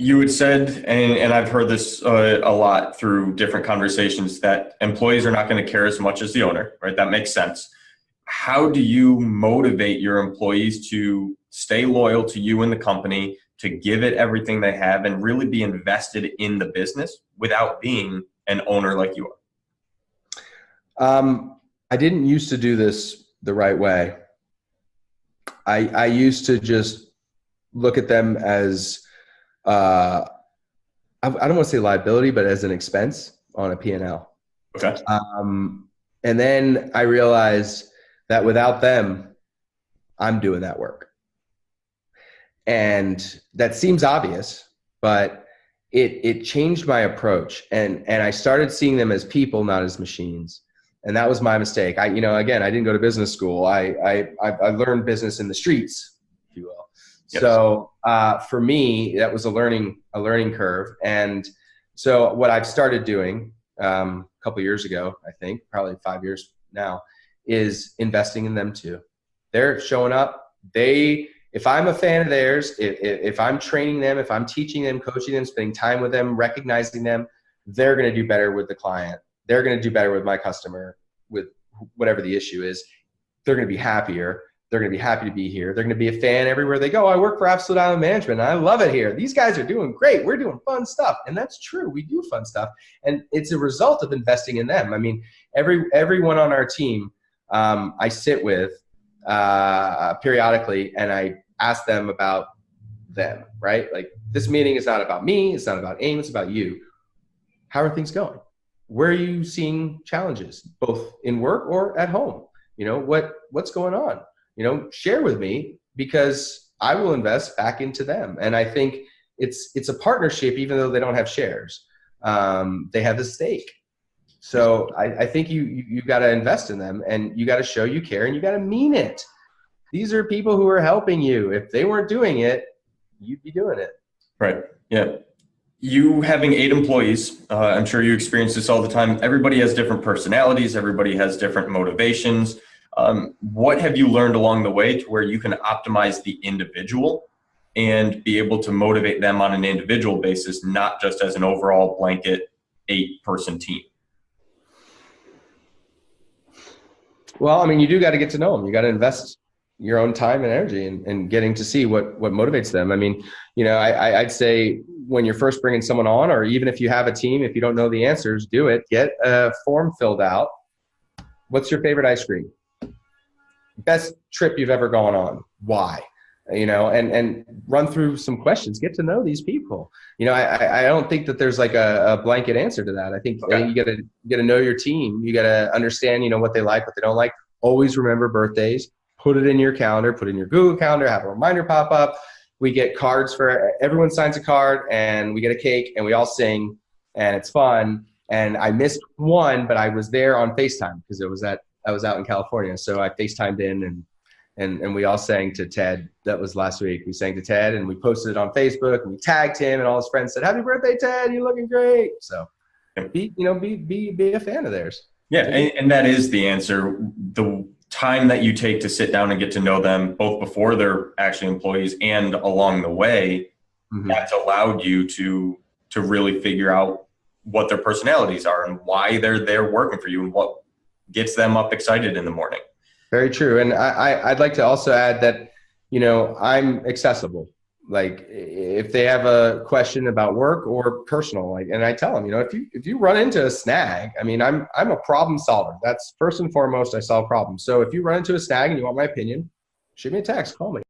You had said, and I've heard this a lot through different conversations, that employees are not going to care as much as the owner, right? That makes sense. How do you motivate your employees to stay loyal to you and the company, to give it everything they have, and really be invested in the business without being an owner like you I didn't used to do this the right way. I used to just look at them as, I don't want to say liability, but as an expense on a P&L. are? Okay. And then I realized that without them, I'm doing that work. And that seems obvious, but it changed my approach. And I started seeing them as people, not as machines. And that was my mistake. Again, I didn't go to business school. I learned business in the streets, if you will. Yes. So for me, that was a learning curve. And so what I've started doing a couple years ago, I think, probably 5 years now, is investing in them too. They're showing up. If I'm a fan of theirs, if I'm training them, if I'm teaching them, coaching them, spending time with them, recognizing them, they're going to do better with the client. They're going to do better with my customer, with whatever the issue is. They're going to be happier. They're going to be happy to be here. They're going to be a fan everywhere they go. I work for Absolute Island Management, and I love it here. These guys are doing great. We're doing fun stuff. And that's true. We do fun stuff. And it's a result of investing in them. I mean, everyone on our team I sit with periodically, and I ask them about them, right? Like, this meeting is not about me. It's not about AIM. It's about you. How are things going? Where are you seeing challenges, both in work or at home? What's going on? Share with me, because I will invest back into them. And I think it's a partnership, even though they don't have shares. They have a stake. So I think you got to invest in them, and you got to show you care, and you got to mean it. These are people who are helping you. If they weren't doing it, you'd be doing it. Right. Yeah. You having 8 employees, I'm sure you experience this all the time. Everybody has different personalities. Everybody has different motivations. What have you learned along the way to where you can optimize the individual and be able to motivate them on an individual basis, not just as an overall blanket 8-person team? Well, I mean, you do got to get to know them. You got to invest your own time and energy in getting to see what motivates them. I mean, I'd say when you're first bringing someone on, or even if you have a team, if you don't know the answers, do it. Get a form filled out. What's your favorite ice cream? Best trip you've ever gone on? Why? And run through some questions. Get to know these people. I don't think that there's like a blanket answer to that. I think you got to know your team. You got to understand, what they like, what they don't like. Always remember birthdays. Put it in your calendar. Put it in your Google Calendar. Have a reminder pop up. We get cards for everyone. Signs a card, and we get a cake, and we all sing, and it's fun. And I missed one, but I was there on FaceTime because I was out in California, so I FaceTimed in, and we all sang to Ted. That was last week. We sang to Ted, and we posted it on Facebook, and we tagged him, and all his friends said, "Happy birthday, Ted! You're looking great." So, be a fan of theirs. Yeah, and that is the answer. The time that you take to sit down and get to know them, both before they're actually employees and along the way, that's allowed you to really figure out what their personalities are and why they're there working for you and what gets them up excited in the morning. Very true. And I'd like to also add that, I'm accessible. Like, if they have a question about work or personal, and I tell them, if you run into a snag, I mean, I'm a problem solver. That's first and foremost, I solve problems. So if you run into a snag and you want my opinion, shoot me a text, call me.